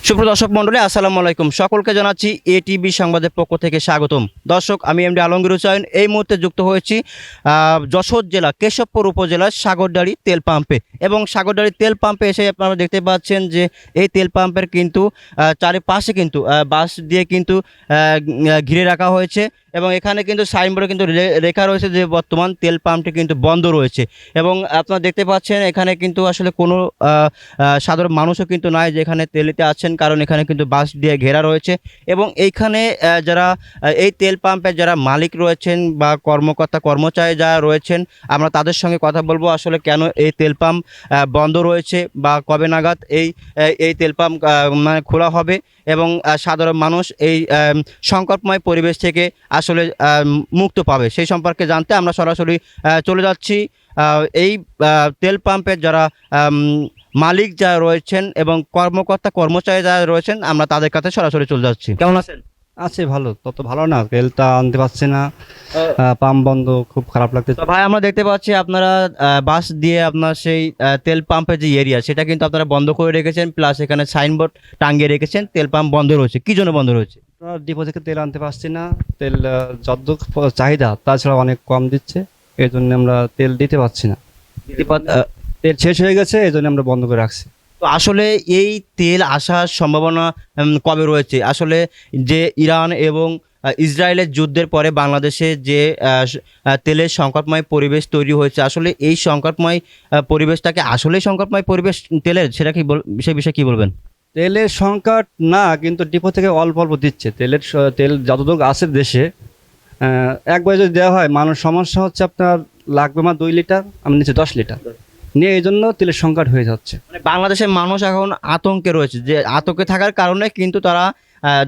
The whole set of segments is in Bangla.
সুপ্রিয় দর্শক মণ্ডলী, আসসালামু আলাইকুম। সকলকে জানাচ্ছি এটিভি সংবাদের পক্ষ থেকে স্বাগতম। দর্শক, আমি এমডি আলমগীর হোসেন এই মুহূর্তে যুক্ত হয়েছি যশোর জেলা কেশবপুর উপজেলার সাগরদাড়ি তেল পাম্পে। এবং সাগরদাড়ি তেল পাম্পে এসে আপনারা দেখতে পাচ্ছেন যে এই তেল পাম্পের কিন্তু চারিপাশে কিন্তু বাঁশ দিয়ে কিন্তু ঘিরে রাখা হয়েছে। এবং এখানে কিন্তু সাইনবোর্ডে কিন্তু লেখা রয়েছে যে বর্তমান তেল পাম্পটি কিন্তু বন্ধ রয়েছে। এবং আপনারা দেখতে পাচ্ছেন এখানে কিন্তু আসলে কোনো সাধারণ মানুষও কিন্তু নয় যে এখানে তেল নিতে আছেন, কারণ এখানে কিন্তু বাঁশ দিয়ে ঘেরা রয়েছে। এবং এইখানে যারা এই তেল পাম্পের যারা মালিক রয়েছেন বা কর্মকর্তা কর্মচারী যারা রয়েছেন, আমরা তাদের সঙ্গে কথা বলবো আসলে কেন এই তেল পাম্প বন্ধ রয়েছে বা কবে নাগাদ এই তেল পাম্প মানে খোলা হবে এবং সাধারণ মানুষ এই সংকটময় পরিবেশ থেকে আসলে মুক্ত পাবে, সেই সম্পর্কে জানতে আমরা সরাসরি চলে যাচ্ছি এই তেল পাম্পের যারা মালিক যারা রয়েছেন এবং কর্মকর্তা কর্মচারী যারা রয়েছেন, আমরা তাদের কাছে সরাসরি চলে যাচ্ছি। কেমন আছেন? আছে ভালো, তত ভালো না, তেলটা আনতে পারছে না, পাম্প বন্ধ, খুব খারাপ লাগতেছে। তো ভাই, আমরা দেখতে পাচ্ছি আপনারা বাস দিয়ে আপনার সেই তেল পাম্পের যে এরিয়া সেটা কিন্তু আপনারা বন্ধ করে রেখেছেন, প্লাস এখানে সাইনবোর্ড টাঙিয়ে রেখেছেন তেল পাম্প বন্ধ রয়েছে। কি জন্য বন্ধ রয়েছে? ডিপো থেকে তেল আনতে পারছি না, তেল যতটুকু চাহিদা তাছাড়া অনেক কম দিচ্ছে, এই জন্য আমরা তেল দিতে পারছি না। তেল শেষ হয়ে গেছে, এই জন্য আমরা বন্ধ করে রাখছি। তো আসলে এই তেল আসার সম্ভাবনা কবে রয়েছে? আসলে যে ইরান এবং ইসরায়েলের যুদ্ধের পরে বাংলাদেশে যে তেলের সংকটময় পরিবেশ তৈরি হয়েছে, আসলে এই সংকটময় পরিবেশটাকে আসলেই সংকটময় পরিবেশ তেলের, সেটা কি সে বিষয়ে কি বলবেন? তেলের সংকট না, কিন্তু ডিপো থেকে অল্প অল্প দিচ্ছে। তেল যতটুকু আছে দেশে, একবার যদি দেওয়া হয়, মানুষ সমস্যা হচ্ছে আপনার লাগবে 2 লিটার, আমি নিচে 10 লিটার নিয়ে, এই জন্য তেলের সংকট হয়ে যাচ্ছে। মানে বাংলাদেশের মানুষ এখন আতঙ্কে রয়েছে, যে আতঙ্কে থাকার কারণে কিন্তু তারা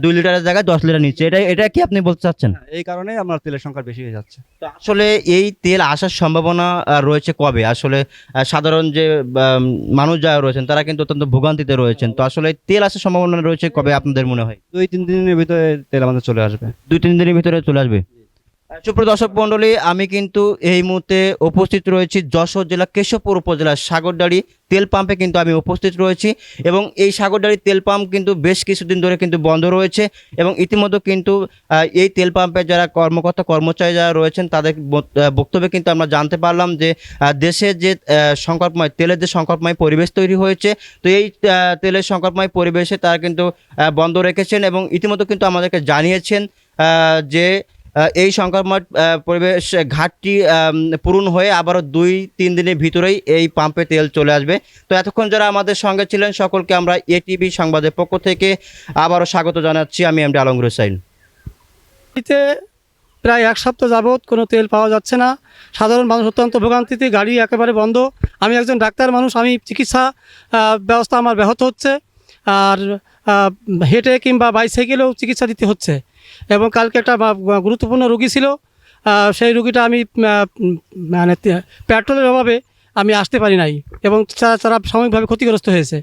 2 লিটারের জায়গায় 10 লিটার নিচ্ছে, এটা কি আপনি বলতে চাচ্ছেন? এই কারণেই আমার তেলের সংকট বেশি হয়ে যাচ্ছে। তো আসলে এই তেল আসার সম্ভাবনা রয়েছে কবে? আসলে সাধারণ যে মানুষ যারা রয়েছেন তারা কিন্তু অত্যন্ত ভোগান্তিতে রয়েছেন। তো আসলে তেল আসার সম্ভাবনা রয়েছে কবে আপনাদের মনে হয়? 2-3 দিনের ভিতরে তেল আমাদের চলে আসবে। 2-3 দিনের ভিতরে চলে আসবে। সুপ্রিয় দর্শক মণ্ডলী, আমি কিন্তু এই মুহূর্তে উপস্থিত রয়েছি যশোর জেলা কেশবপুর উপজেলার সাগরদাড়ি তেল পাম্পে কিন্তু আমি উপস্থিত রয়েছি। এবং এই সাগরদাড়ি তেল পাম্প কিন্তু বেশ কিছুদিন ধরে কিন্তু বন্ধ রয়েছে। এবং ইতিমধ্যে কিন্তু এই তেল পাম্পের যারা কর্মকর্তা কর্মচারী যারা রয়েছেন তাদের বক্তব্যে কিন্তু আমরা জানতে পারলাম যে দেশের যে তেলের যে সংকটময় পরিবেশ তৈরি হয়েছে, তো এই তেলের সংকটময় পরিবেশে তারা কিন্তু বন্ধ রেখেছেন এবং ইতিমধ্যে কিন্তু আমাদেরকে জানিয়েছেন যে এই সংকটময় পরিবেশ ঘাটতি পূরণ হয়ে আবারও 2-3 দিনের ভিতরেই এই পাম্পে তেল চলে আসবে। তো এতক্ষণ যারা আমাদের সঙ্গে ছিলেন সকলকে আমরা এটিভি সংবাদের পক্ষ থেকে আবারও স্বাগত জানাচ্ছি। আমি এমডি আলমগীর হোসেন। প্রায় 1 সপ্তাহ যাবৎ কোনো তেল পাওয়া যাচ্ছে না, সাধারণ মানুষ অত্যন্ত ভোগান্তিতে, গাড়ি একেবারে বন্ধ। আমি একজন ডাক্তার মানুষ, আমি চিকিৎসা ব্যবস্থা আমার ব্যাহত হচ্ছে, আর হেঁটে কিংবা বাইসাইকেলেও চিকিৎসা দিতে হচ্ছে। এবং কালকে একটা গুরুত্বপূর্ণ রোগী ছিল, সেই রোগীটা আমি মানে পেট্রোলের অভাবে আমি আসতে পারি নাই এবং তারা সাময়িকভাবে ক্ষতিগ্রস্ত হয়েছে।